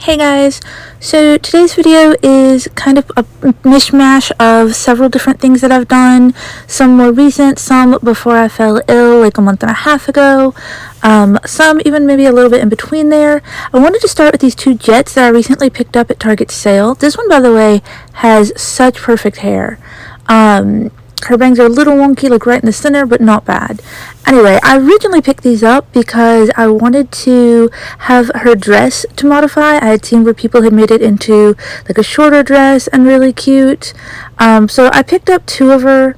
Hey guys, so today's video is kind of a mishmash of several different things that I've done, some more recent, some before I fell ill like a month and a half ago, some even maybe a little bit in between there. I wanted to start with these two Jetts that I recently picked up at Target sale. This one, by the way, has such perfect hair. Her bangs are a little wonky, like right in the center, but not bad. Anyway, I originally picked these up because I wanted to have her dress to modify. I had seen where people had made it into like a shorter dress and really cute. So I picked up two of her,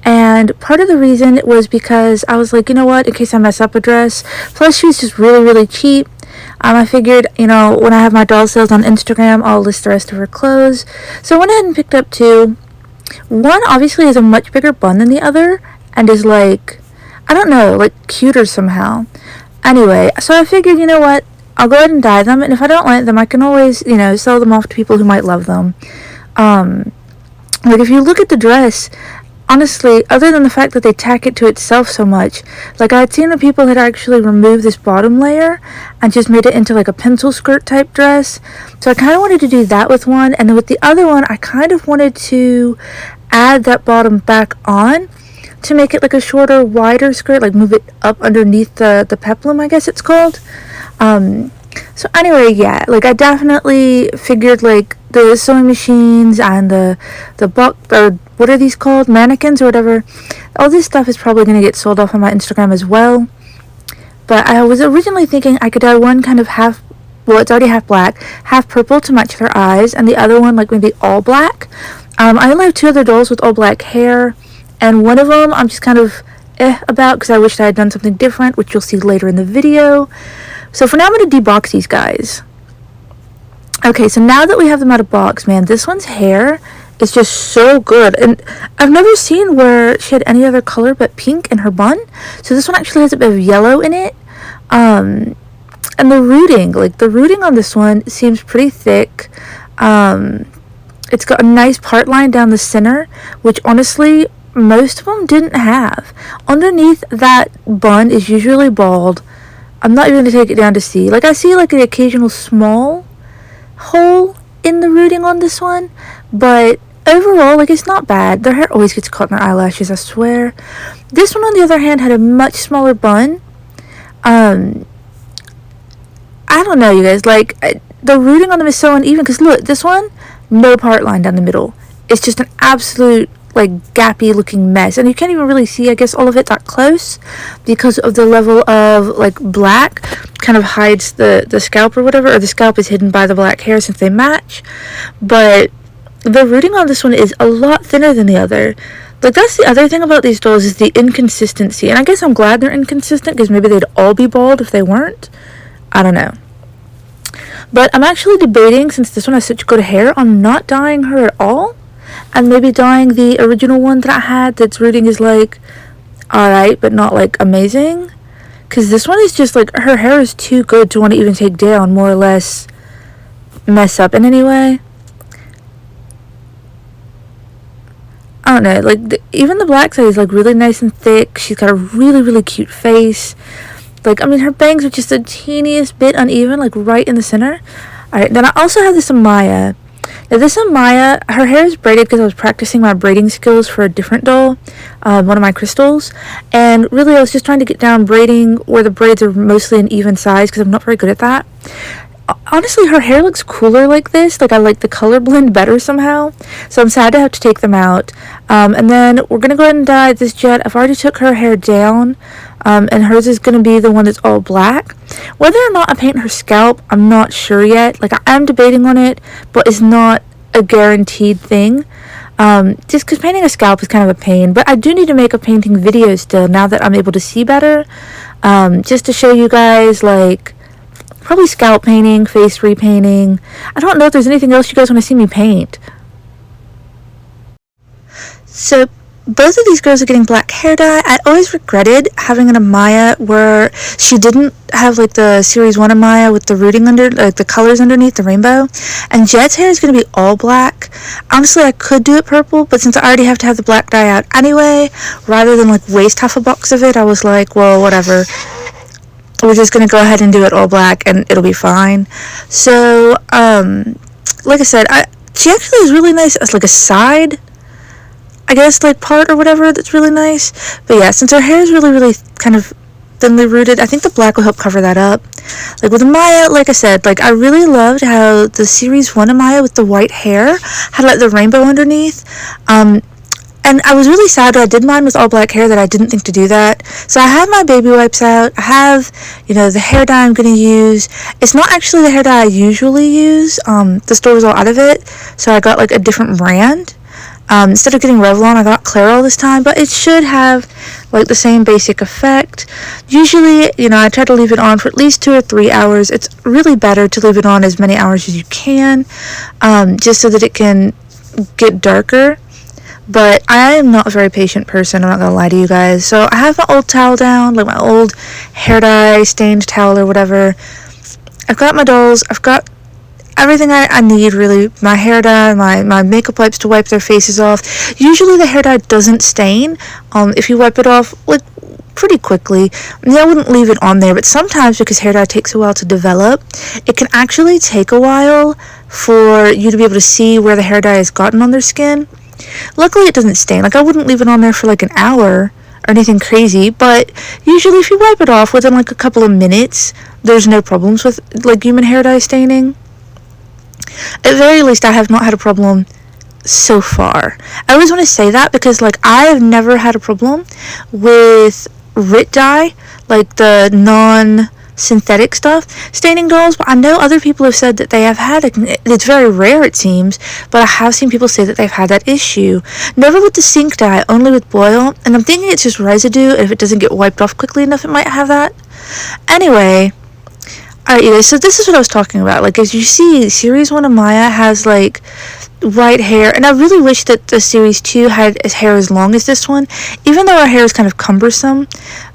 and part of the reason was because I was like, you know what, in case I mess up a dress. Plus, she was just really, really cheap. I figured, you know, when I have my doll sales on Instagram, I'll list the rest of her clothes. So I went ahead and picked up two. One obviously has a much bigger bun than the other and is like, I don't know, like cuter somehow. Anyway, so I figured, you know what, I'll go ahead and dye them, and if I don't like them, I can always, you know, sell them off to people who might love them. Like if you look at the dress, honestly, other than the fact that they tack it to itself so much, like I had seen that people had actually removed this bottom layer and just made it into like a pencil skirt type dress. So I kind of wanted to do that with one, and then with the other one, I kind of wanted to add that bottom back on to make it like a shorter, wider skirt, like move it up underneath the peplum, I guess it's called. So anyway, yeah, like I definitely figured like the sewing machines and the or what are these called? Mannequins or whatever. All this stuff is probably going to get sold off on my Instagram as well. But I was originally thinking I could dye one kind of half, well, it's already half black, half purple to match their eyes, and the other one like maybe all black. I only have two other dolls with all black hair, and one of them I'm just kind of about because I wished I had done something different, which you'll see later in the video. So for now, I'm going to debox these guys. Okay, so now that we have them out of box, man, this one's hair is just so good. And I've never seen where she had any other color but pink in her bun. So this one actually has a bit of yellow in it. And the rooting, like the rooting on this one seems pretty thick. It's got a nice part line down the center, which honestly, most of them didn't have. Underneath that bun is usually bald. I'm not even going to take it down to see. Like, I see, like, an occasional small hole in the rooting on this one. But overall, like, it's not bad. Their hair always gets caught in their eyelashes, I swear. This one, on the other hand, had a much smaller bun. I don't know, you guys. Like, the rooting on them is so uneven. Because, look, this one, no part line down the middle. It's just an absolute, like, gappy looking mess, and you can't even really see, I guess, all of it that close because of the level of like black kind of hides the scalp or whatever, or the scalp is hidden by the black hair since they match. But the rooting on this one is a lot thinner than the other. Like, that's the other thing about these dolls, is the inconsistency, and I guess I'm glad they're inconsistent because maybe they'd all be bald if they weren't. I don't know. But I'm actually debating, since this one has such good hair, on not dyeing her at all. And maybe dyeing the original one that I had that's rooting is like alright, but not like amazing. Because this one is just like, her hair is too good to want to even take down, more or less mess up in any way. I don't know, like even the black side is like really nice and thick. She's got a really, really cute face. Like, I mean, her bangs are just the teeniest bit uneven, like right in the center. Alright, then I also have this Amaya. Now this Amaya, her hair is braided because I was practicing my braiding skills for a different doll, one of my crystals, and really I was just trying to get down braiding where the braids are mostly an even size because I'm not very good at that. Honestly, her hair looks cooler like this. Like, I like the color blend better somehow, so I'm sad to have to take them out. And then we're going to go ahead and dye this Jett. I've already took her hair down, and hers is going to be the one that's all black. Whether or not I paint her scalp, I'm not sure yet. Like, I am debating on it, but it's not a guaranteed thing. Just because painting a scalp is kind of a pain, but I do need to make a painting video still now that I'm able to see better, just to show you guys, like, probably scalp painting, face repainting. I don't know if there's anything else you guys want to see me paint. So both of these girls are getting black hair dye. I always regretted having an Amaya where she didn't have like the series 1 Amaya with the rooting under, like the colors underneath the rainbow. And Jett's hair is going to be all black. Honestly, I could do it purple, but since I already have to have the black dye out anyway, rather than like waste half a box of it, I was like, well, whatever. we're just going to go ahead and do it all black and it'll be fine. So, like I said, she actually is really nice as like a side, I guess, like part or whatever, that's really nice. But yeah, since her hair is really, really kind of thinly rooted, I think the black will help cover that up. Like with Amaya, like I said, like I really loved how the series 1 Amaya with the white hair had like the rainbow underneath. And I was really sad that I did mine with all black hair that I didn't think to do that. So I have my baby wipes out. I have, the hair dye I'm going to use. It's not actually the hair dye I usually use. The store was all out of it. So I got like a different brand. Instead of getting Revlon, I got Clairol this time. But it should have like the same basic effect. Usually, I try to leave it on for at least 2 or 3 hours. It's really better to leave it on as many hours as you can. Just so that it can get darker. But I am not a very patient person, I'm not going to lie to you guys. So I have my old towel down, like my old hair dye stained towel or whatever. I've got my dolls. I've got everything I need, really. My hair dye, my makeup wipes to wipe their faces off. Usually the hair dye doesn't stain if you wipe it off, like, pretty quickly. I wouldn't leave it on there, but sometimes, because hair dye takes a while to develop, it can actually take a while for you to be able to see where the hair dye has gotten on their skin. Luckily, it doesn't stain. Like, I wouldn't leave it on there for like an hour or anything crazy, but usually if you wipe it off within like a couple of minutes, there's no problems with like human hair dye staining. At very least, I have not had a problem so far. I always want to say that because like I have never had a problem with RIT dye, like the non-synthetic stuff, staining dolls, but I know other people have said that they have had it. It's very rare, it seems, but I have seen people say that they've had that issue. Never with the sink dye, only with Boil, and I'm thinking it's just residue. If it doesn't get wiped off quickly enough, it might have that. Anyway, alright, you guys, so this is what I was talking about. Like, as you see, Series 1 Amaya has, like, white hair, and I really wish that the Series 2 had hair as long as this one, even though our hair is kind of cumbersome.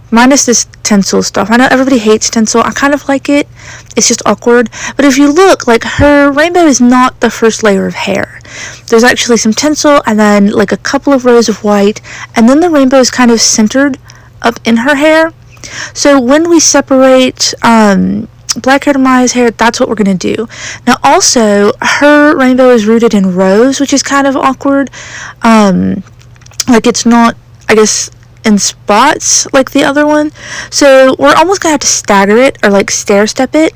Minus this tinsel stuff. I know everybody hates tinsel. I kind of like it. It's just awkward. But if you look, like, her rainbow is not the first layer of hair. There's actually some tinsel and then, like, a couple of rows of white. And then the rainbow is kind of centered up in her hair. So when we separate black hair to Maya's hair, that's what we're going to do. Now, also, her rainbow is rooted in rows, which is kind of awkward. Like, it's not, I guess, in spots like the other one. So we're almost gonna have to stagger it or like stair step it.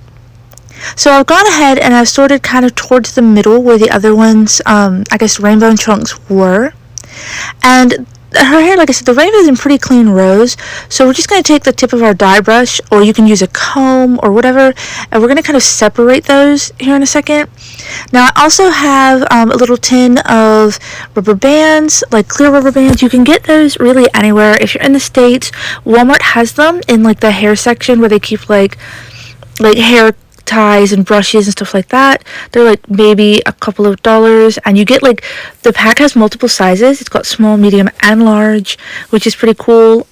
So I've gone ahead and I've sorted kind of towards the middle where the other ones, I guess, rainbow chunks were. And her hair, like I said, the rainbow is in pretty clean rows. So we're just going to take the tip of our dye brush, or you can use a comb or whatever, and we're going to kind of separate those here in a second. Now I also have a little tin of rubber bands, like clear rubber bands. You can get those really anywhere. If you're in the States, Walmart has them in like the hair section where they keep like hair ties and brushes and stuff like that. They're like maybe a couple of dollars, and you get like, the pack has multiple sizes. It's got small, medium, and large, which is pretty cool.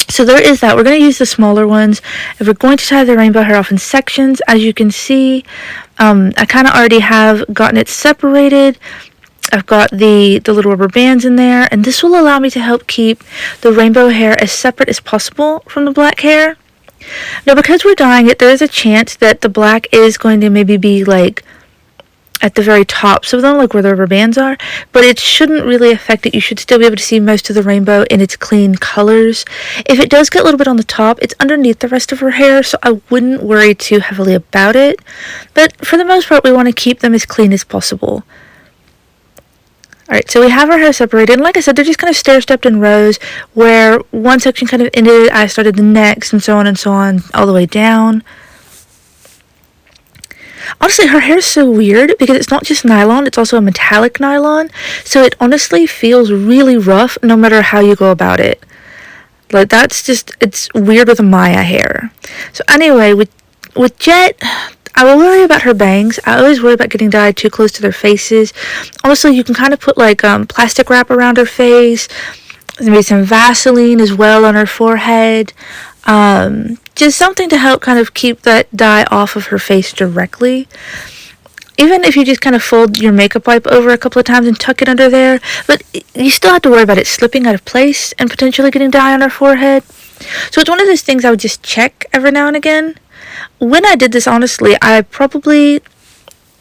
So there is that. We're going to use the smaller ones. If we're going to tie the rainbow hair off in sections, as you can see, I kind of already have gotten it separated. I've got the little rubber bands in there, and this will allow me to help keep the rainbow hair as separate as possible from the black hair. Now, because we're dyeing it, there is a chance that the black is going to maybe be like at the very tops of them, like where the rubber bands are, but it shouldn't really affect it. You should still be able to see most of the rainbow in its clean colors. If it does get a little bit on the top, it's underneath the rest of her hair, so I wouldn't worry too heavily about it. But for the most part, we want to keep them as clean as possible. Alright, so we have our hair separated, and like I said, they're just kind of stair-stepped in rows, where one section kind of ended, I started the next, and so on, all the way down. Honestly, her hair is so weird, because it's not just nylon, it's also a metallic nylon, so it honestly feels really rough, no matter how you go about it. Like, it's weird with Amaya hair. So anyway, with Jett, I will worry about her bangs. I always worry about getting dyed too close to their faces. Honestly, you can kind of put like plastic wrap around her face. Maybe some Vaseline as well on her forehead. Just something to help kind of keep that dye off of her face directly. Even if you just kind of fold your makeup wipe over a couple of times and tuck it under there. But you still have to worry about it slipping out of place and potentially getting dye on her forehead. So it's one of those things I would just check every now and again. When I did this, honestly, honestly,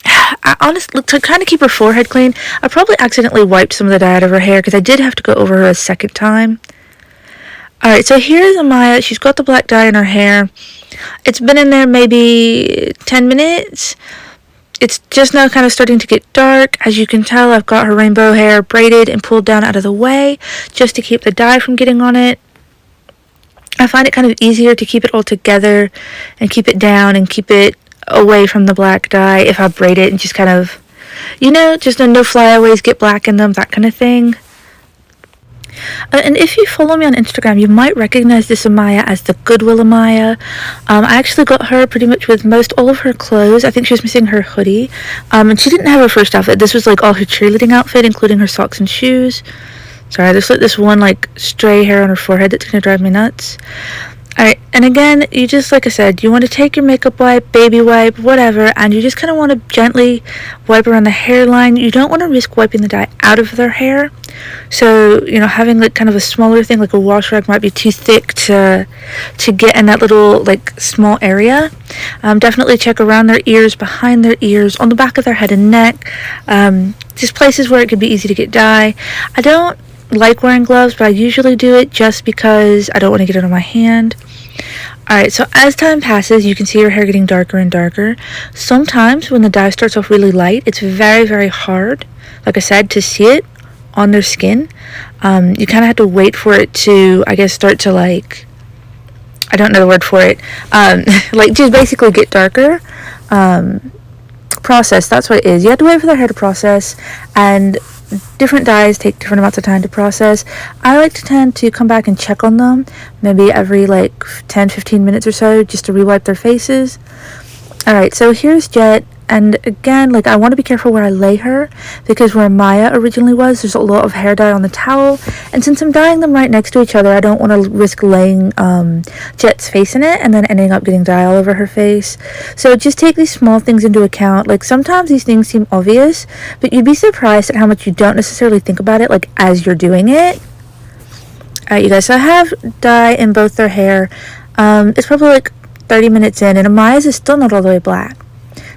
to kind of keep her forehead clean, I probably accidentally wiped some of the dye out of her hair because I did have to go over her a second time. Alright, so here's Amaya. She's got the black dye in her hair. It's been in there maybe 10 minutes. It's just now kind of starting to get dark. As you can tell, I've got her rainbow hair braided and pulled down out of the way just to keep the dye from getting on it. I find it kind of easier to keep it all together and keep it down and keep it away from the black dye if I braid it and just kind of, just no flyaways get black in them, that kind of thing. And if you follow me on Instagram, you might recognize this Amaya as the Goodwill Amaya. I actually got her pretty much with most all of her clothes. I think she was missing her hoodie. And she didn't have her first outfit. This was like all her cheerleading outfit, including her socks and shoes. Sorry, there's like this one like stray hair on her forehead that's gonna drive me nuts. Alright, and again, you just, like I said, you want to take your makeup wipe, baby wipe, whatever, and you just kind of want to gently wipe around the hairline. You don't want to risk wiping the dye out of their hair. So, having like kind of a smaller thing, like a wash rag, might be too thick to get in that little, like, small area. Definitely check around their ears, behind their ears, on the back of their head and neck. Just places where it could be easy to get dye. I don't like wearing gloves, but I usually do it just because I don't want to get it on my hand. Alright, so as time passes, you can see your hair getting darker and darker. Sometimes when the dye starts off really light, it's very, very hard, like I said, to see it on their skin. You kind of have to wait for it to, I guess, start to, like, I don't know the word for it, like, just basically get darker. Process, that's what it is. You have to wait for their hair to process, and different dyes take different amounts of time to process. I like to tend to come back and check on them maybe every like 10-15 minutes or so, just to re-wipe their faces. Alright, so here's Jett, and again, like, I want to be careful where I lay her, because where Maya originally was, there's a lot of hair dye on the towel, and since I'm dyeing them right next to each other, I don't want to risk laying Jett's face in it and then ending up getting dye all over her face. So just take these small things into account. Like, sometimes these things seem obvious, but you'd be surprised at how much you don't necessarily think about it, like, as you're doing it. Alright, you guys, so I have dye in both their hair. It's probably like 30 minutes in, and Amaya's is still not all the way black.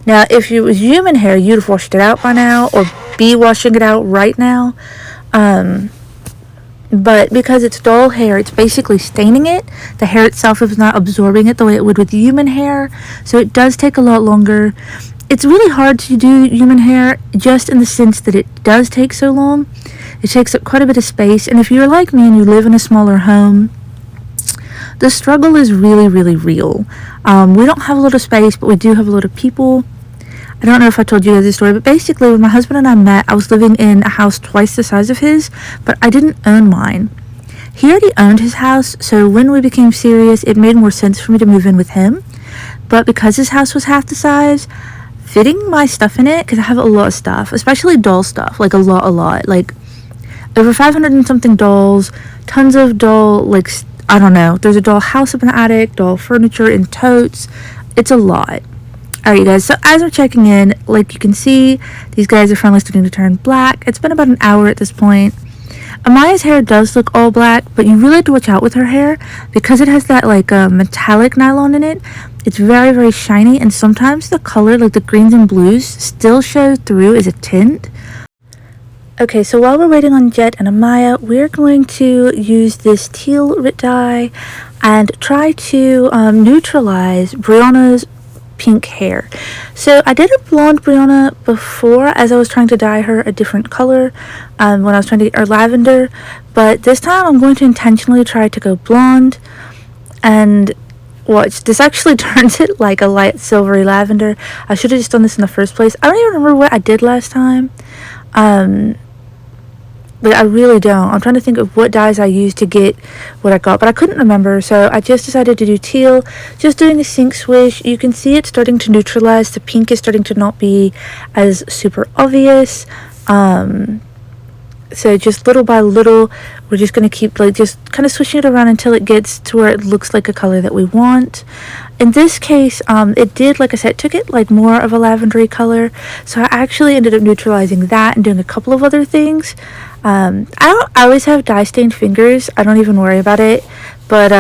Now, if it was human hair, you'd have washed it out by now, or be washing it out right now. But because it's doll hair, it's basically staining it. The hair itself is not absorbing it the way it would with human hair, so it does take a lot longer. It's really hard to do human hair, just in the sense that it does take so long. It takes up quite a bit of space, and if you're like me and you live in a smaller home, the struggle is really, really real. We don't have a lot of space, but we do have a lot of people. I don't know if I told you guys this story, but basically when my husband and I met, I was living in a house twice the size of his, but I didn't own mine. He already owned his house, so when we became serious, it made more sense for me to move in with him. But because his house was half the size, fitting my stuff in it, because I have a lot of stuff, especially doll stuff, like a lot, like over 500 and something dolls, tons of doll, like, I don't know, there's a doll house up in the attic, doll furniture in totes. It's a lot. Alright, you guys, so as we're checking in, like you can see, these guys are finally starting to turn black. It's been about an hour at this point. Amaya's hair does look all black, but you really have to watch out with her hair, because it has that, like, metallic nylon in it. It's very, very shiny, and sometimes the color, like the greens and blues, still show through as a tint. Okay, so while we're waiting on Jett and Amaya, we're going to use this teal dye and try to neutralize Brianna's pink hair. So I did a blonde Brianna before, as I was trying to dye her a different color when I was trying to get her lavender, but this time I'm going to intentionally try to go blonde, and watch, this actually turns it like a light silvery lavender. I should have just done this in the first place. I don't even remember what I did last time, but I really don't. I'm trying to think of what dyes I used to get what I got, but I couldn't remember, so I just decided to do teal, just doing a sink swish. You can see it starting to neutralize. The pink is starting to not be as super obvious. So just little by little, we're just going to keep, like, just kind of swishing it around until it gets to where it looks like a color that we want. In this case, it did, like I said, it took it like more of a lavendery color, so I actually ended up neutralizing that and doing a couple of other things. I always have dye stained fingers. I don't even worry about it, But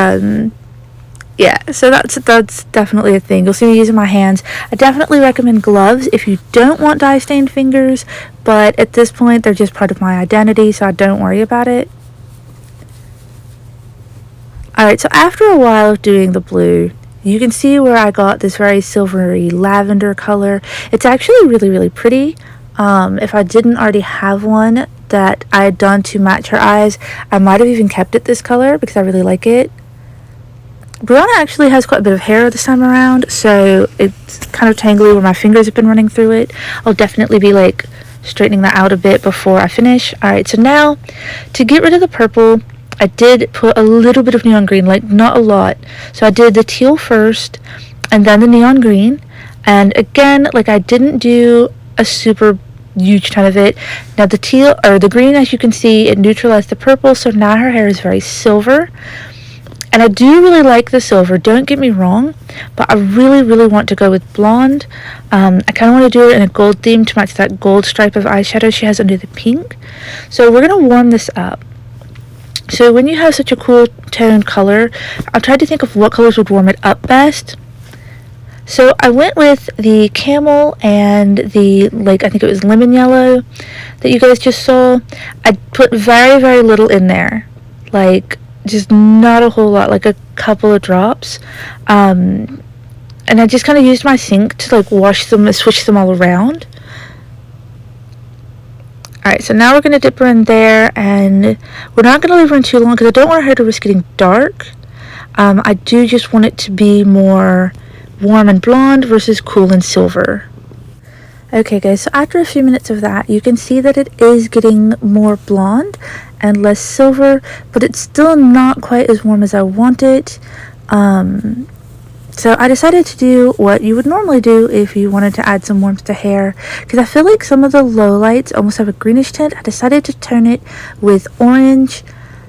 yeah, so that's definitely a thing. You'll see me using my hands. I definitely recommend gloves if you don't want dye stained fingers, but at this point they're just part of my identity, so I don't worry about it. Alright, so after a while of doing the blue, you can see where I got this very silvery lavender color. It's actually really, really pretty. If I didn't already have one that I had done to match her eyes, I might have even kept it this color because I really like it. Brianna actually has quite a bit of hair this time around, so it's kind of tangly where my fingers have been running through it. I'll definitely be like straightening that out a bit before I finish. Alright, so now to get rid of the purple, I did put a little bit of neon green, like not a lot. So I did the teal first and then the neon green. And again, like I didn't do a super huge ton of it. Now the teal or the green, as you can see, it neutralized the purple, so now her hair is very silver. And I do really like the silver, don't get me wrong, but I really, really want to go with blonde. I kind of want to do it in a gold theme to match that gold stripe of eyeshadow she has under the pink. So we're going to warm this up. So when you have such a cool toned color, I tried to think of what colors would warm it up best. So I went with the camel and the, like, I think it was lemon yellow that you guys just saw. I put very, very little in there. Like, just not a whole lot, like a couple of drops. And I just kind of used my sink to like wash them and switch them all around. Alright, so now we're going to dip her in there, and we're not going to leave her in too long because I don't want her to risk getting dark. I do just want it to be more warm and blonde versus cool and silver. Okay guys, so after a few minutes of that, you can see that it is getting more blonde and less silver, but it's still not quite as warm as I want it. So I decided to do what you would normally do if you wanted to add some warmth to hair, because I feel like some of the lowlights almost have a greenish tint. I decided to tone it with orange.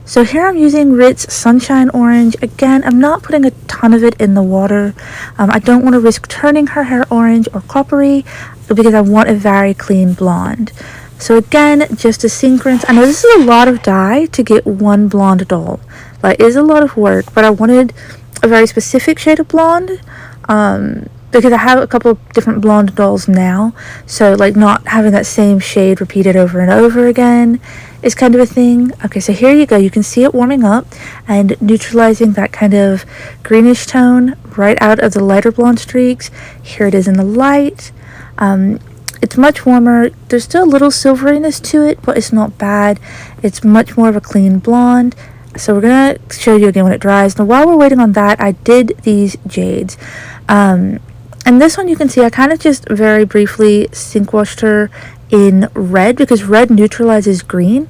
So here I'm using Ritz Sunshine Orange. Again, I'm not putting a ton of it in the water. I don't want to risk turning her hair orange or coppery because I want a very clean blonde. So again, just a sink rinse. I know this is a lot of dye to get one blonde doll. Like, it is a lot of work, but I wanted a very specific shade of blonde. Because I have a couple of different blonde dolls now, so like not having that same shade repeated over and over again is kind of a thing. Okay, so here you go. You can see it warming up and neutralizing that kind of greenish tone right out of the lighter blonde streaks. Here it is in the light. It's much warmer. There's still a little silveriness to it, but it's not bad. It's much more of a clean blonde. So we're gonna show you again when it dries. Now while we're waiting on that, I did these Jades. And this one you can see I kind of just very briefly sink washed her in red because red neutralizes green.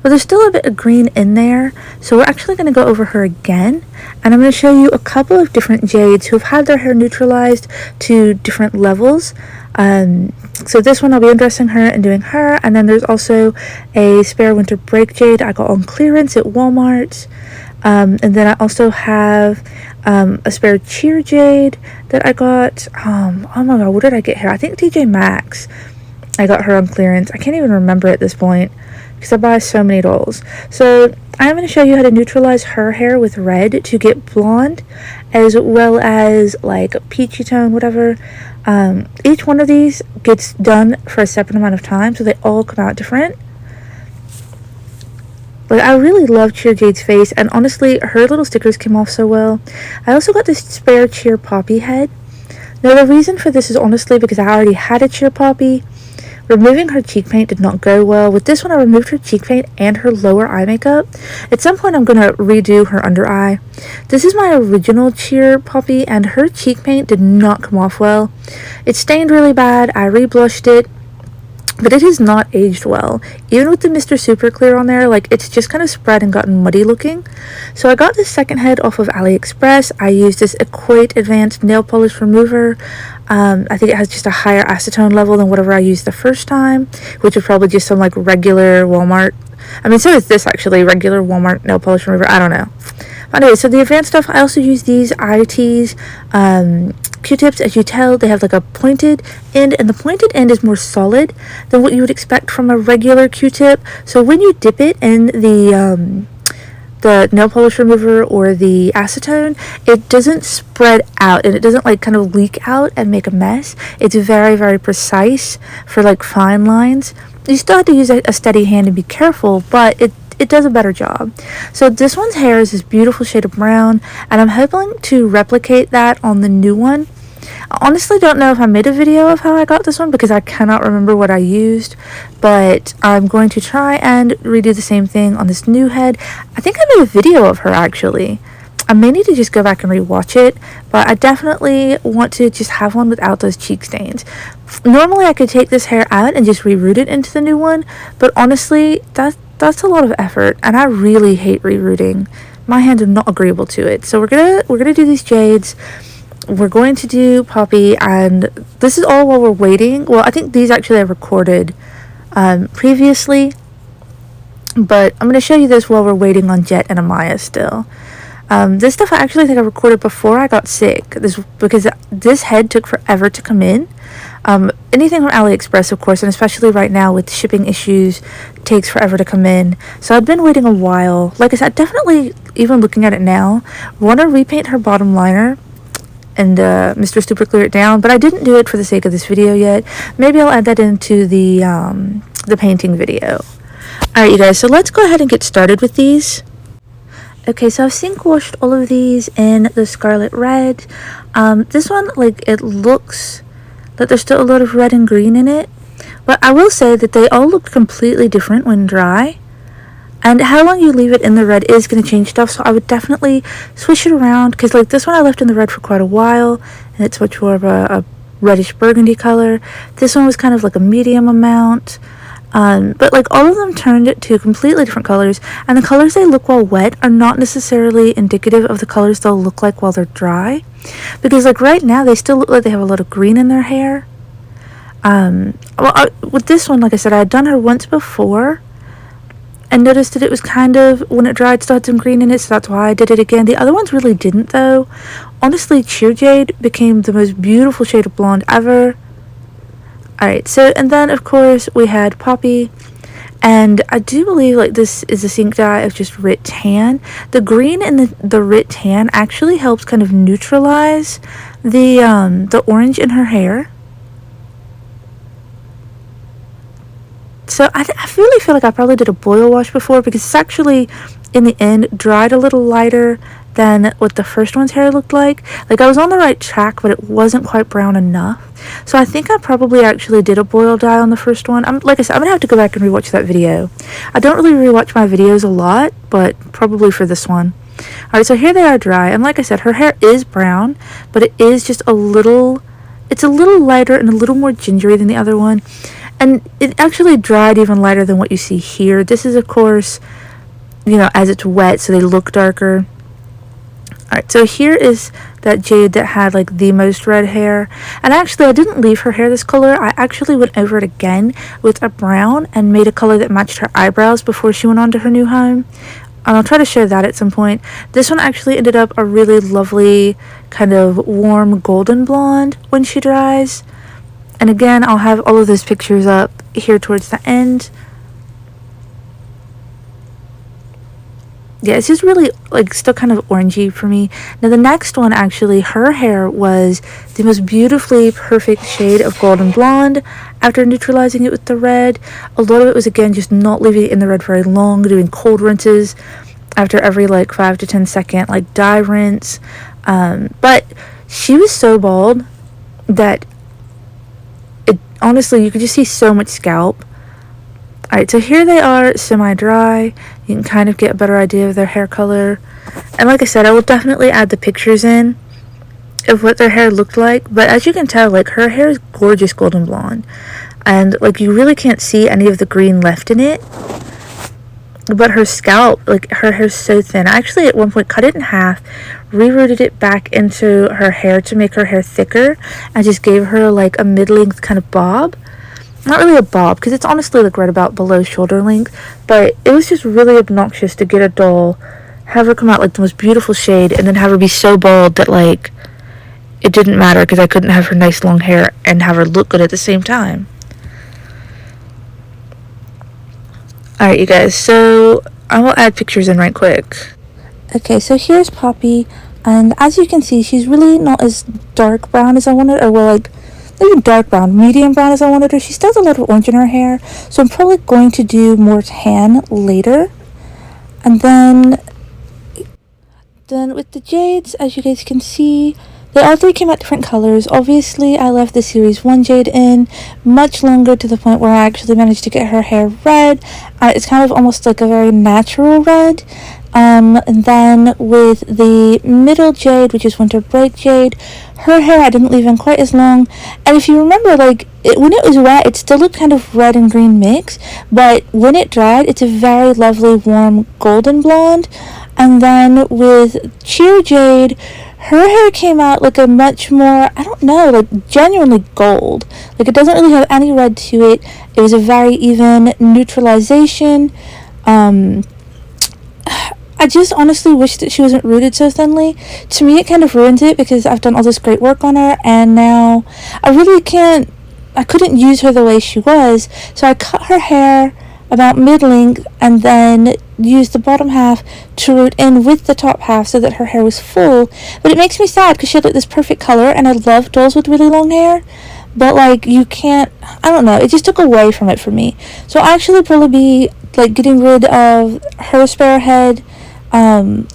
But there's still a bit of green in there, so we're actually going to go over her again, and I'm going to show you a couple of different Jades who have had their hair neutralized to different levels. So this one I'll be undressing her and doing her, and then there's also a spare winter break Jade I got on clearance at Walmart. And then I also have a spare cheer Jade that I got. Oh my god, what did I get here? I think TJ Maxx. I got her on clearance. I can't even remember at this point because I buy so many dolls. So I'm going to show you how to neutralize her hair with red to get blonde, as well as like a peachy tone, whatever. Each one of these gets done for a separate amount of time, so they all come out different. But I really love Cheer Jade's face, and honestly, her little stickers came off so well. I also got this spare Cheer Poppy head. Now, the reason for this is honestly because I already had a Cheer Poppy. Removing her cheek paint did not go well. With this one, I removed her cheek paint and her lower eye makeup. At some point, I'm going to redo her under eye. This is my original Cheer Poppy, and her cheek paint did not come off well. It stained really bad. I reblushed it, but it has not aged well. Even with the Mr. Super Clear on there, like, it's just kind of spread and gotten muddy looking. So I got this second head off of AliExpress. I used this Equate Advanced Nail Polish Remover. I think it has just a higher acetone level than whatever I used the first time, which was probably just some like regular Walmart. I mean, so is this actually regular Walmart nail polish remover. I don't know. But anyway, so the advanced stuff, I also use these IT's Q-tips. As you tell, they have like a pointed end, and the pointed end is more solid than what you would expect from a regular Q-tip. So when you dip it in the the nail polish remover or the acetone, it doesn't spread out and it doesn't like kind of leak out and make a mess. It's very, very precise for like fine lines. You still have to use a steady hand and be careful, but it does a better job. So this one's hair is this beautiful shade of brown, and I'm hoping to replicate that on the new one. I honestly don't know if I made a video of how I got this one because I cannot remember what I used, but I'm going to try and redo the same thing on this new head. I think I made a video of her actually. I may need to just go back and rewatch it, but I definitely want to just have one without those cheek stains. Normally I could take this hair out and just reroot it into the new one, but honestly that's a lot of effort, and I really hate rerooting. My hands are not agreeable to it. So we're gonna do these Jades. We're going to do Poppy, and this is all while we're waiting. Well, I think these actually I recorded previously, but I'm going to show you this while we're waiting on Jett and Amaya still. This stuff I actually think I recorded before I got sick, because this head took forever to come in. Anything from AliExpress, of course, and especially right now with shipping issues, takes forever to come in. So I've been waiting a while. Like I said, definitely, even looking at it now, want to repaint her bottom liner and Mr. Super clear it down, but I didn't do it for the sake of this video yet. Maybe I'll add that into the painting video. Alright, you guys, so let's go ahead and get started with these. Okay, so I've sink washed all of these in the Scarlet Red. This one, like, it looks that there's still a lot of red and green in it, but I will say that they all look completely different when dry. And how long you leave it in the red is going to change stuff, so I would definitely swish it around, because like this one I left in the red for quite a while, and it's much more of a reddish burgundy color. This one was kind of like a medium amount, but like all of them turned it to completely different colors, and the colors they look while wet are not necessarily indicative of the colors they'll look like while they're dry, because like right now they still look like they have a lot of green in their hair. With this one, like I said, I had done her once before and noticed that it was kind of, when it dried, still had some green in it, so that's why I did it again. The other ones really didn't, though. Honestly, Cheer Jade became the most beautiful shade of blonde ever. Alright, so, and then, of course, we had Poppy, and I do believe, like, this is a sink dye of just Rit Tan. The green in the Rit Tan actually helps kind of neutralize the orange in her hair. So I really feel like I probably did a boil wash before, because it's actually, in the end, dried a little lighter than what the first one's hair looked like. Like, I was on the right track, but it wasn't quite brown enough. So I think I probably actually did a boil dye on the first one. Like I said, I'm going to have to go back and rewatch that video. I don't really rewatch my videos a lot, but probably for this one. Alright, so here they are dry. And like I said, her hair is brown, but it is just a little lighter and a little more gingery than the other one. And it actually dried even lighter than what you see here. This is, of course, you know, as it's wet, so they look darker. Alright, so here is that Jade that had, like, the most red hair. And actually, I didn't leave her hair this color. I actually went over it again with a brown and made a color that matched her eyebrows before she went on to her new home. And I'll try to show that at some point. This one actually ended up a really lovely, kind of warm golden blonde when she dries. And again, I'll have all of those pictures up here towards the end. Yeah, it's just really, like, still kind of orangey for me. Now, the next one, actually, her hair was the most beautifully perfect shade of golden blonde after neutralizing it with the red. A lot of it was, again, just not leaving it in the red very long, doing cold rinses after every, like, 5 to 10 second, like, dye rinse. But she was so bald that honestly, you could just see so much scalp. Alright, so here they are semi-dry. You can kind of get a better idea of their hair color. And like I said, I will definitely add the pictures in of what their hair looked like. But as you can tell, like, her hair is gorgeous golden blonde. And, like, you really can't see any of the green left in it. But her scalp, like, her hair's so thin. I actually, at one point, cut it in half, rerooted it back into her hair to make her hair thicker, and just gave her, like, a mid-length kind of bob. Not really a bob, because it's honestly, like, right about below shoulder length, but it was just really obnoxious to get a doll, have her come out, like, the most beautiful shade, and then have her be so bald that, like, it didn't matter, because I couldn't have her nice long hair and have her look good at the same time. Alright, you guys, so I will add pictures in right quick. Okay, so here's Poppy, and as you can see, she's really not as dark brown as I wanted, or well, like, not even dark brown, medium brown as I wanted her. She still has a little orange in her hair, so I'm probably going to do more tan later. And then with the Jades, as you guys can see, they all three came out different colors. Obviously, I left the Series 1 Jade in much longer, to the point where I actually managed to get her hair red. It's kind of almost like a very natural red. And then with the middle Jade, which is Winter Break Jade, her hair I didn't leave in quite as long. And if you remember, like, when it was wet, it still looked kind of red and green mix. But when it dried, it's a very lovely, warm, golden blonde. And then with Cheer Jade, her hair came out like a much more, I don't know, like genuinely gold. Like, it doesn't really have any red to it. It was a very even neutralization. I just honestly wish that she wasn't rooted so thinly. To me, it kind of ruins it, because I've done all this great work on her, and now I couldn't use her the way she was, so I cut her hair about mid-length and then used the bottom half to root in with the top half so that her hair was full. But it makes me sad, because she had like this perfect color, and I love dolls with really long hair. But like, you can't, I don't know, it just took away from it for me. So I'll actually probably be like getting rid of her spare head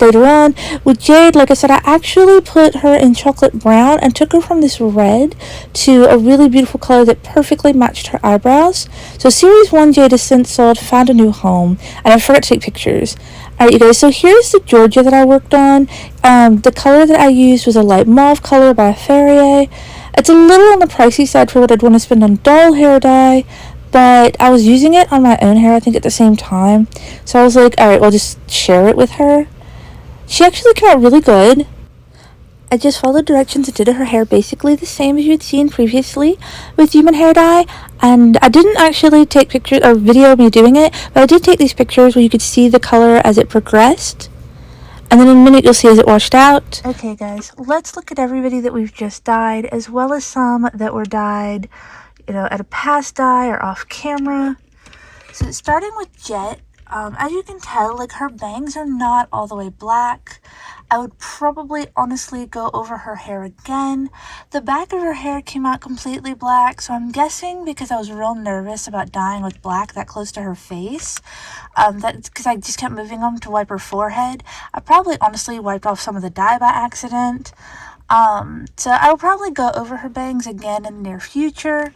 later on. With Jade, like I said, I actually put her in chocolate brown and took her from this red to a really beautiful color that perfectly matched her eyebrows. So Series 1 Jade is since sold, found a new home, and I forgot to take pictures. Alright, you guys, so here's the Georgia that I worked on. The color that I used was a light mauve color by Ferrier. It's a little on the pricey side for what I'd want to spend on doll hair dye, but I was using it on my own hair, I think, at the same time. So I was like, alright, well, just share it with her. She actually came out really good. I just followed directions and did her hair basically the same as you had seen previously with human hair dye. And I didn't actually take pictures or video of me doing it, but I did take these pictures where you could see the color as it progressed. And then in a minute you'll see as it washed out. Okay guys, let's look at everybody that we've just dyed, as well as some that were dyed, at a past dye or off camera. So starting with Jett, as you can tell, like, her bangs are not all the way black. I would probably honestly go over her hair again. The back of her hair came out completely black, so I'm guessing because I was real nervous about dyeing with black that close to her face. That's because I just kept moving them to wipe her forehead. I probably honestly wiped off some of the dye by accident. So I will probably go over her bangs again in the near future.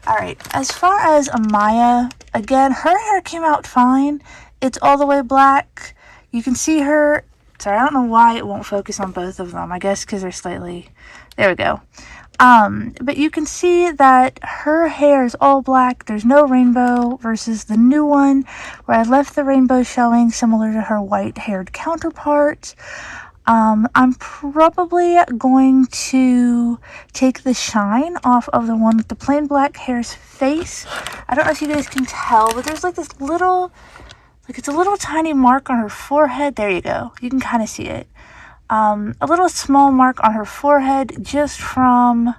Alright, as far as Amaya, again, her hair came out fine. It's all the way black. You can see her, sorry, I don't know why it won't focus on both of them. I guess because they're slightly, there we go. But you can see that her hair is all black. There's no rainbow, versus the new one where I left the rainbow showing, similar to her white-haired counterpart. I'm probably going to take the shine off of the one with the plain black hair's face. I don't know if you guys can tell, but there's like this little, like, it's a little tiny mark on her forehead. There you go. You can kind of see it. A little small mark on her forehead just from,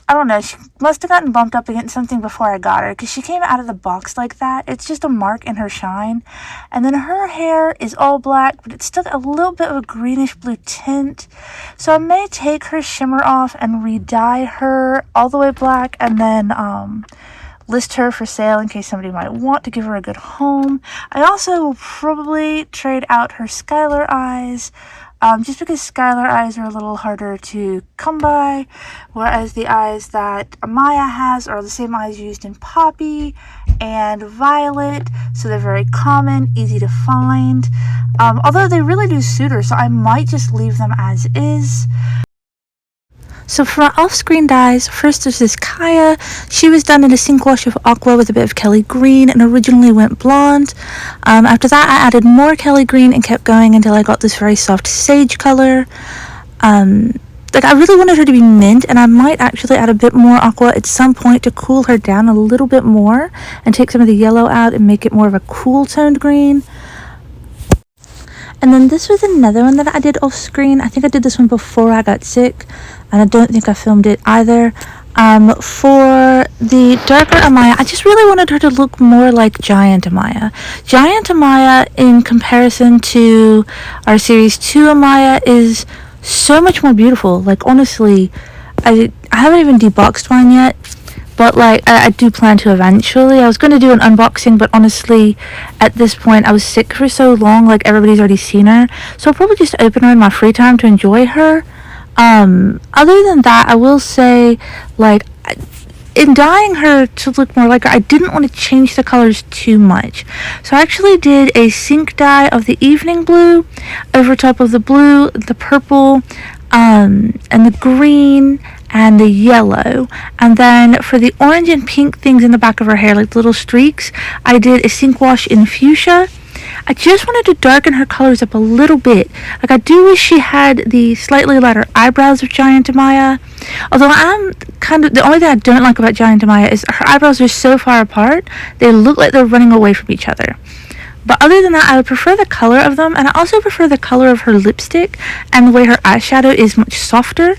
I don't know, she must have gotten bumped up against something before I got her, because she came out of the box like that. It's just a mark in her shine. And then her hair is all black, but it's still got a little bit of a greenish blue tint. So I may take her shimmer off and re-dye her all the way black, and then list her for sale in case somebody might want to give her a good home. I also will probably trade out her Skylar eyes, just because Skylar eyes are a little harder to come by, whereas the eyes that Amaya has are the same eyes used in Poppy and Violet, so they're very common, easy to find, although they really do suit her, so I might just leave them as is. So for my off-screen dyes, first there's this Kaya. She was done in a sink wash of aqua with a bit of Kelly Green and originally went blonde. After that I added more Kelly Green and kept going until I got this very soft sage color. Like, I really wanted her to be mint, and I might actually add a bit more aqua at some point to cool her down a little bit more and take some of the yellow out and make it more of a cool toned green. And then this was another one that I did off screen. I think I did this one before I got sick, and I don't think I filmed it either. For the darker Amaya, I just really wanted her to look more like Giant Amaya. Giant Amaya, in comparison to our Series 2 Amaya, is so much more beautiful. Like, honestly, I haven't even deboxed mine yet, but like I do plan to eventually. I was going to do an unboxing, but honestly, at this point, I was sick for so long, like everybody's already seen her, so I'll probably just open her in my free time to enjoy her. Other than that, I will say, like, in dyeing her to look more like her, I didn't want to change the colors too much. So I actually did a sync dye of the evening blue over top of the blue, the purple, and the green, and the yellow. And then for the orange and pink things in the back of her hair, like little streaks, I did a sync wash in fuchsia. I just wanted to darken her colors up a little bit. Like, I do wish she had the slightly lighter eyebrows of Giant Amaya. Although I'm kind of, the only thing I don't like about Giant Amaya is her eyebrows are so far apart, they look like they're running away from each other. But other than that, I would prefer the color of them, and I also prefer the color of her lipstick and the way her eyeshadow is much softer.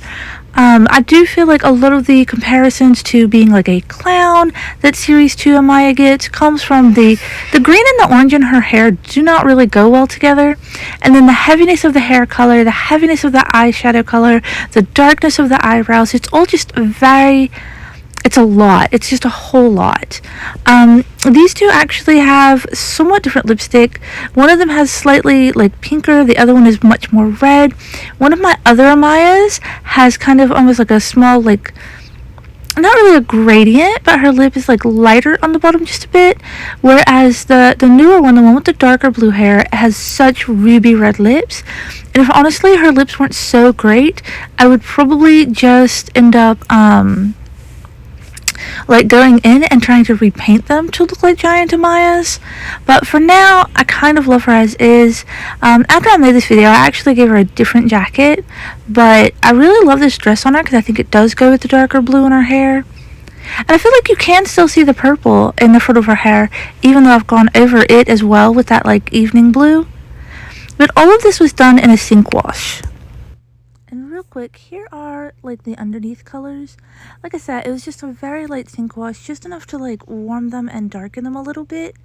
I do feel like a lot of the comparisons to being like a clown that Series 2 Amaya gets comes from the green and the orange in her hair do not really go well together. And then the heaviness of the hair color, the heaviness of the eyeshadow color, the darkness of the eyebrows, it's all just it's a lot. It's just a whole lot. These two actually have somewhat different lipstick. One of them has slightly like pinker. The other one is much more red. One of my other Amayas has kind of almost like a small, like, not really a gradient, but her lip is like lighter on the bottom just a bit. Whereas the newer one, the one with the darker blue hair, has such ruby red lips. And if honestly her lips weren't so great, I would probably just end up like going in and trying to repaint them to look like Giant Amaya's. But for now, I kind of love her as is. After I made this video, I actually gave her a different jacket, but I really love this dress on her because I think it does go with the darker blue in her hair. And I feel like you can still see the purple in the front of her hair, even though I've gone over it as well with that like evening blue. But all of this was done in a sync wash. And real quick, here are like the underneath colors. Like I said, it was just a very light sync wash, just enough to like warm them and darken them a little bit.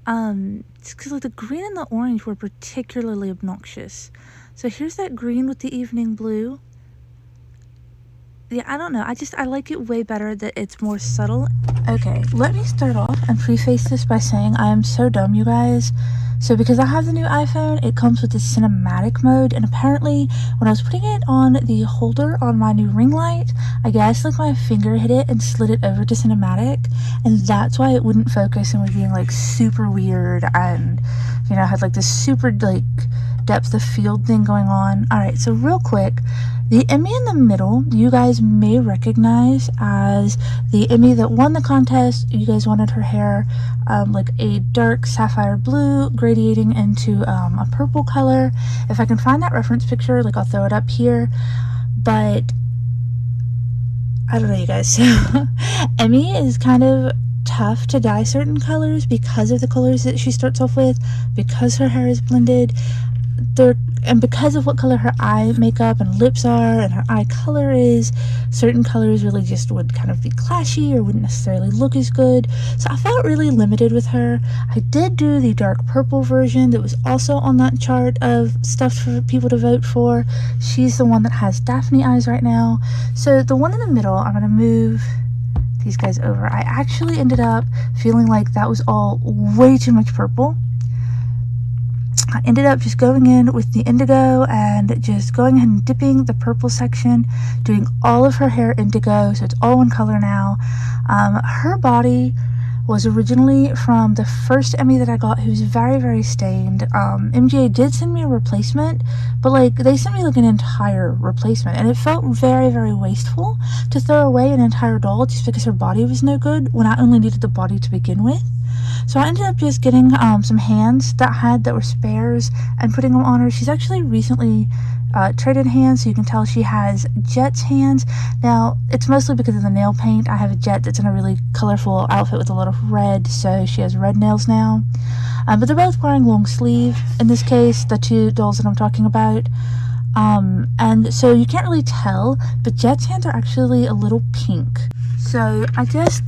Because like the green and the orange were particularly obnoxious. So here's that green with the evening blue. Yeah, I don't know. I like it way better that it's more subtle. Okay, let me start off and preface this by saying I am so dumb, you guys. So because I have the new iPhone, it comes with the cinematic mode, and apparently when I was putting it on the holder on my new ring light, I guess like my finger hit it and slid it over to cinematic, and that's why it wouldn't focus and was being like super weird, and you know, had like this super like depth of field thing going on. Alright, so real quick, the Emmy in the middle, you guys may recognize as the Emmy that won the contest. You guys wanted her hair like a dark sapphire blue gradiating into a purple color. If I can find that reference picture, like I'll throw it up here. But I don't know, you guys. So Emmy is kind of tough to dye certain colors because of the colors that she starts off with, because her hair is blended. And because of what color her eye makeup and lips are and her eye color is, certain colors really just would kind of be clashy or wouldn't necessarily look as good. So I felt really limited with her. I did do the dark purple version that was also on that chart of stuff for people to vote for. She's the one that has Daphne eyes right now. So the one in the middle, I'm going to move these guys over. I actually ended up feeling like that was all way too much purple. I ended up just going in with the indigo and just going ahead and dipping the purple section, doing all of her hair indigo, so it's all one color now. Her body was originally from the first Emmy that I got, who's very, very stained. MJ did send me a replacement, but like they sent me like an entire replacement, and it felt very, very wasteful to throw away an entire doll just because her body was no good when I only needed the body to begin with. So I ended up just getting some hands that were spares and putting them on her. She's actually recently traded hands, so you can tell she has Jett's hands. Now, it's mostly because of the nail paint. I have a Jett that's in a really colorful outfit with a lot of red, so she has red nails now. But they're both wearing long sleeve. In this case, the two dolls that I'm talking about. And so you can't really tell, but Jett's hands are actually a little pink. So I just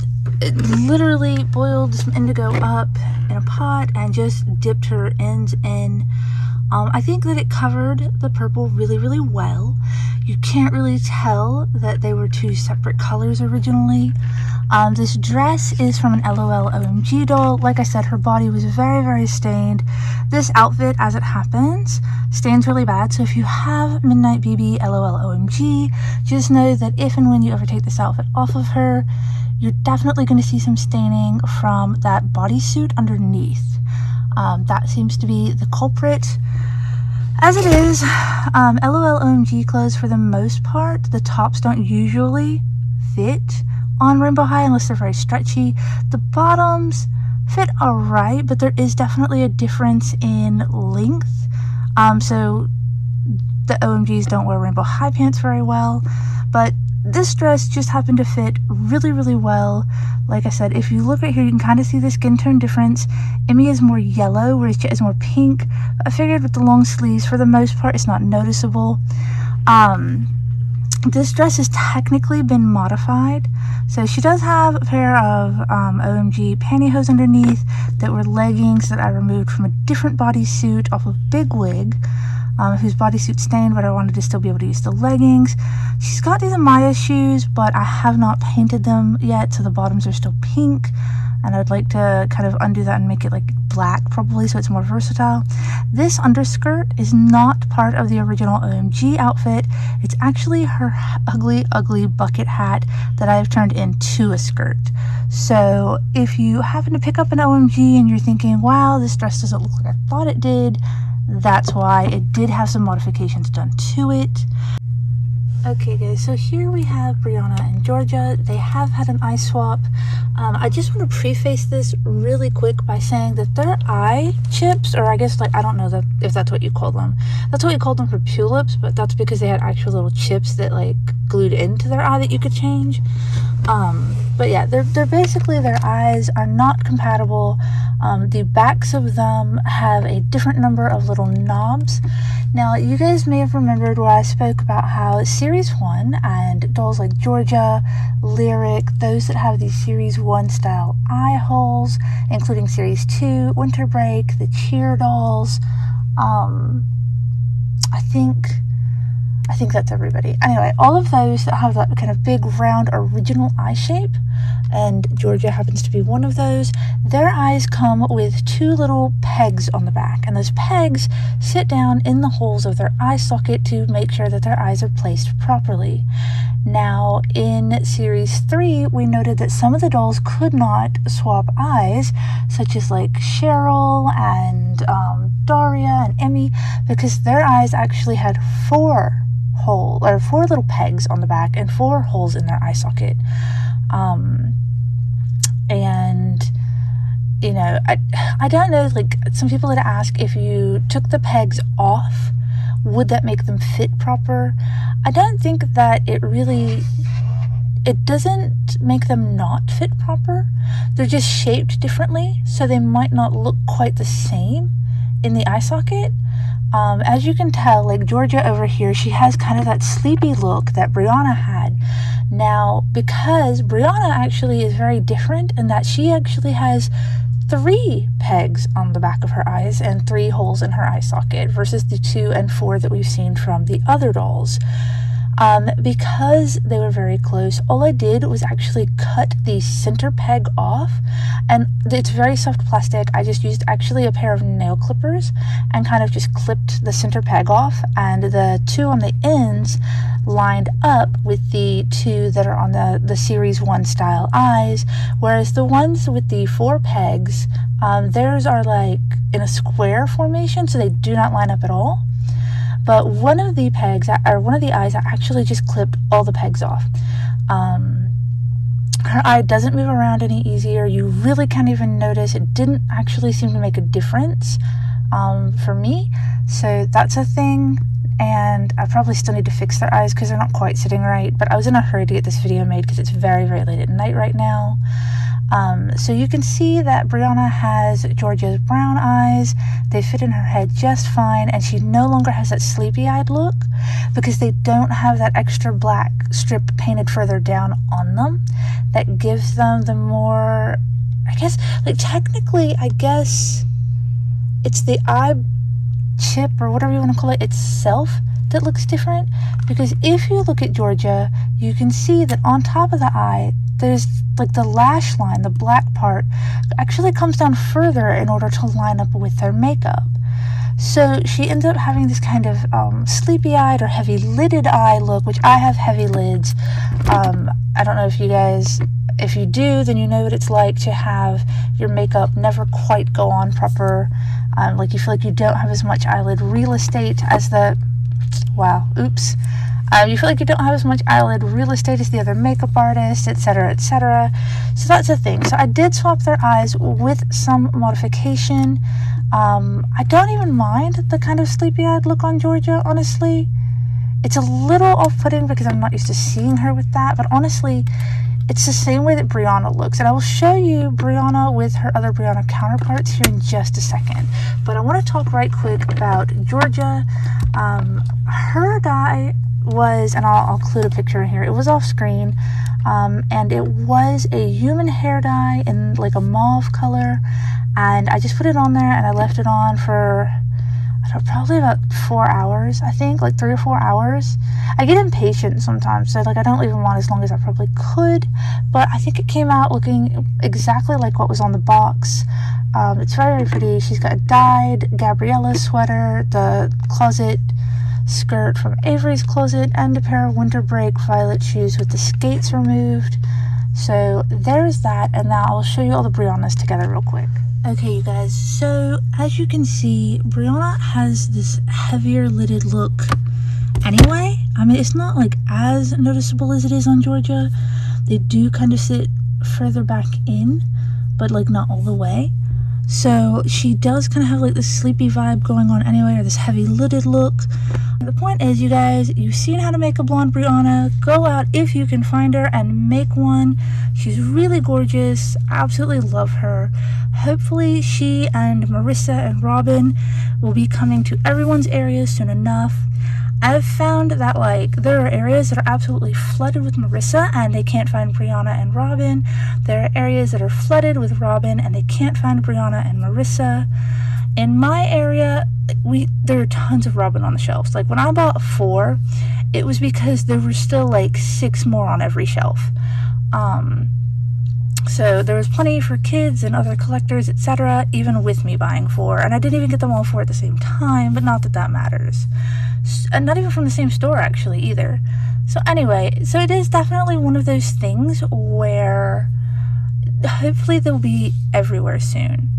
literally boiled some indigo up in a pot and just dipped her ends in. I think that it covered the purple really, really well. You can't really tell that they were two separate colors originally. This dress is from an LOL OMG doll. Like I said, her body was very, very stained. This outfit, as it happens, stains really bad. So if you have Midnight BB LOL OMG, just know that if and when you ever take this outfit off of her, you're definitely going to see some staining from that bodysuit underneath. That seems to be the culprit. As it is, LOL OMG clothes, for the most part, the tops don't usually fit on Rainbow High unless they're very stretchy. The bottoms fit alright, but there is definitely a difference in length. So the OMGs don't wear Rainbow High pants very well, but this dress just happened to fit really, really well. Like I said, if you look right here, you can kind of see the skin tone difference. Emmy is more yellow, whereas Jett is more pink. I figured with the long sleeves, for the most part, it's not noticeable. This dress has technically been modified. So she does have a pair of OMG pantyhose underneath that were leggings that I removed from a different bodysuit off of Big Wig, whose bodysuit stained, but I wanted to still be able to use the leggings. She's got these Amaya shoes, but I have not painted them yet, so the bottoms are still pink, and I'd like to kind of undo that and make it like black probably, so it's more versatile. This underskirt is not part of the original OMG outfit. It's actually her ugly, ugly bucket hat that I've turned into a skirt. So if you happen to pick up an OMG and you're thinking, wow, this dress doesn't look like I thought it did, that's why. It did have some modifications done to it. Okay guys, so here we have Brianna and Georgia. They have had an eye swap. I just want to preface this really quick by saying that their eye chips, or I guess, like, I don't know that if that's what you call them. That's what we called them for tulips, but that's because they had actual little chips that like glued into their eye that you could change. But yeah, they're basically, their eyes are not compatible. The backs of them have a different number of little knobs. Now, you guys may have remembered where I spoke about how Series 1 and dolls like Georgia, Lyric, those that have these Series 1 style eye holes, including Series 2, Winter Break, the Cheer dolls, I think that's everybody. Anyway, all of those that have that kind of big, round, original eye shape, and Georgia happens to be one of those, their eyes come with two little pegs on the back, and those pegs sit down in the holes of their eye socket to make sure that their eyes are placed properly. Now, in Series 3, we noted that some of the dolls could not swap eyes, such as like Cheryl and Daria and Emmy, because their eyes actually had four little pegs on the back and 4 holes in their eye socket. And you know, I don't know, like, some people had asked if you took the pegs off, would that make them fit proper? I don't think that it doesn't make them not fit proper. They're just shaped differently, so they might not look quite the same in the eye socket. As you can tell, like Georgia over here, she has kind of that sleepy look that Brianna had. Now, because Brianna actually is very different in that she actually has 3 pegs on the back of her eyes and 3 holes in her eye socket versus the 2 and 4 that we've seen from the other dolls. Because they were very close, all I did was actually cut the center peg off, and it's very soft plastic. I just used actually a pair of nail clippers and kind of just clipped the center peg off, and the 2 on the ends lined up with the 2 that are on the Series 1 style eyes, whereas the ones with the 4 pegs, theirs are like in a square formation, so they do not line up at all. But one of the eyes, I actually just clipped all the pegs off. Her eye doesn't move around any easier. You really can't even notice. It didn't actually seem to make a difference for me. So that's a thing. And I probably still need to fix their eyes because they're not quite sitting right. But I was in a hurry to get this video made because it's very, very late at night right now. So you can see that Brianna has Georgia's brown eyes. They fit in her head just fine, and she no longer has that sleepy-eyed look because they don't have that extra black strip painted further down on them that gives them the more, I guess, like technically, I guess it's the eye chip or whatever you want to call it itself that looks different, because if you look at Georgia, you can see that on top of the eye, there's like the lash line, the black part, actually comes down further in order to line up with their makeup. So she ends up having this kind of sleepy-eyed or heavy-lidded eye look, which I have heavy lids. I don't know if you guys, if you do, then you know what it's like to have your makeup never quite go on proper. Like you feel like you don't have as much eyelid real estate as the, you feel like you don't have as much eyelid real estate as the other makeup artist, etc., etc. So that's the thing. So I did swap their eyes with some modification. I don't even mind the kind of sleepy-eyed look on Georgia, honestly. It's a little off-putting because I'm not used to seeing her with that, but honestly, it's the same way that Brianna looks. And I will show you Brianna with her other Brianna counterparts here in just a second. But I want to talk right quick about Georgia. Her dye was, and I'll include a picture in here, it was off screen, and it was a human hair dye in like a mauve color, and I just put it on there and I left it on for, I don't know, probably about 4 hours, I think, like 3 or 4 hours. I get impatient sometimes, so like I don't leave them on as long as I probably could, but I think it came out looking exactly like what was on the box. It's very, very pretty. She's got a dyed Gabriella sweater, the closet skirt from Avery's Closet, and a pair of winter break violet shoes with the skates removed. So there's that, and now I'll show you all the Briannas together real quick. Okay, you guys, so as you can see, Brianna has this heavier lidded look anyway. I mean, it's not like as noticeable as it is on Georgia. They do kind of sit further back in, but like not all the way. So she does kind of have like this sleepy vibe going on anyway, or this heavy lidded look. The point is, you guys, you've seen how to make a blonde Brianna. Go out if you can find her and make one. She's really gorgeous. I absolutely love her. Hopefully she and Marissa and Robin will be coming to everyone's areas soon enough. I've found that like there are areas that are absolutely flooded with Marissa and they can't find Brianna and Robin. There are areas that are flooded with Robin and they can't find Brianna and Marissa. In my area, there are tons of Robin on the shelves. Like when I bought 4, it was because there were still like 6 more on every shelf. So there was plenty for kids and other collectors, etc., even with me buying 4. And I didn't even get them all 4 at the same time, but not that that matters. And not even from the same store, actually, either. So anyway, so it is definitely one of those things where hopefully they'll be everywhere soon.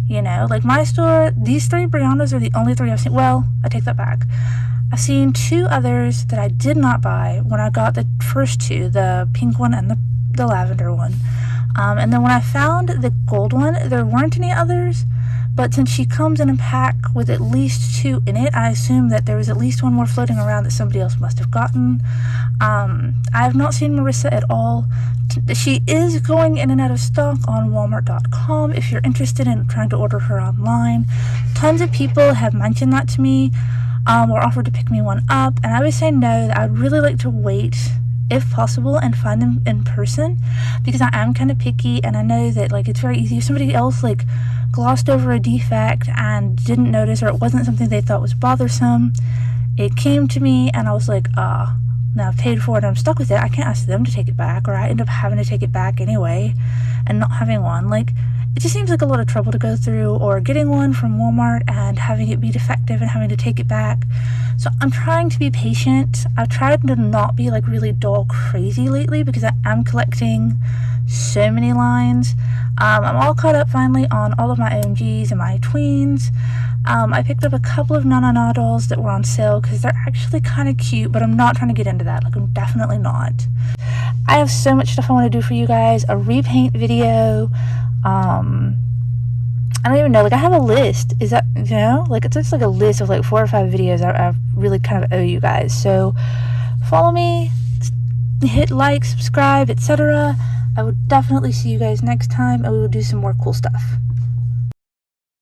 You know, like my store, these 3 Briannas are the only 3 I've seen. Well, I take that back. I've seen 2 others that I did not buy when I got the first 2, the pink one and the lavender one. And then when I found the gold one, there weren't any others, but since she comes in a pack with at least 2 in it, I assume that there was at least 1 more floating around that somebody else must have gotten. I have not seen Marissa at all. She is going in and out of stock on Walmart.com if you're interested in trying to order her online. Tons of people have mentioned that to me, or offered to pick me one up, and I would say no, that I'd really like to wait, if possible, and find them in person, because I am kind of picky, and I know that like it's very easy if somebody else like glossed over a defect and didn't notice, or it wasn't something they thought was bothersome. It came to me and I was like, now I've paid for it and I'm stuck with it. I can't ask them to take it back, or I end up having to take it back anyway and not having one. Like, it just seems like a lot of trouble to go through, or getting one from Walmart and having it be defective and having to take it back. So I'm trying to be patient. I've tried to not be like really doll crazy lately because I am collecting so many lines. I'm all caught up finally on all of my OMGs and my tweens. I picked up a couple of Na dolls that were on sale because they're actually kind of cute, but I'm not trying to get into that. Like, I'm definitely not. I have so much stuff I want to do for you guys. A repaint video. I don't even know, like I have a list, is that, you know, like it's just like a list of like 4 or 5 videos I really kind of owe you guys. So follow me, hit like, subscribe, etc. I will definitely see you guys next time, and we will do some more cool stuff.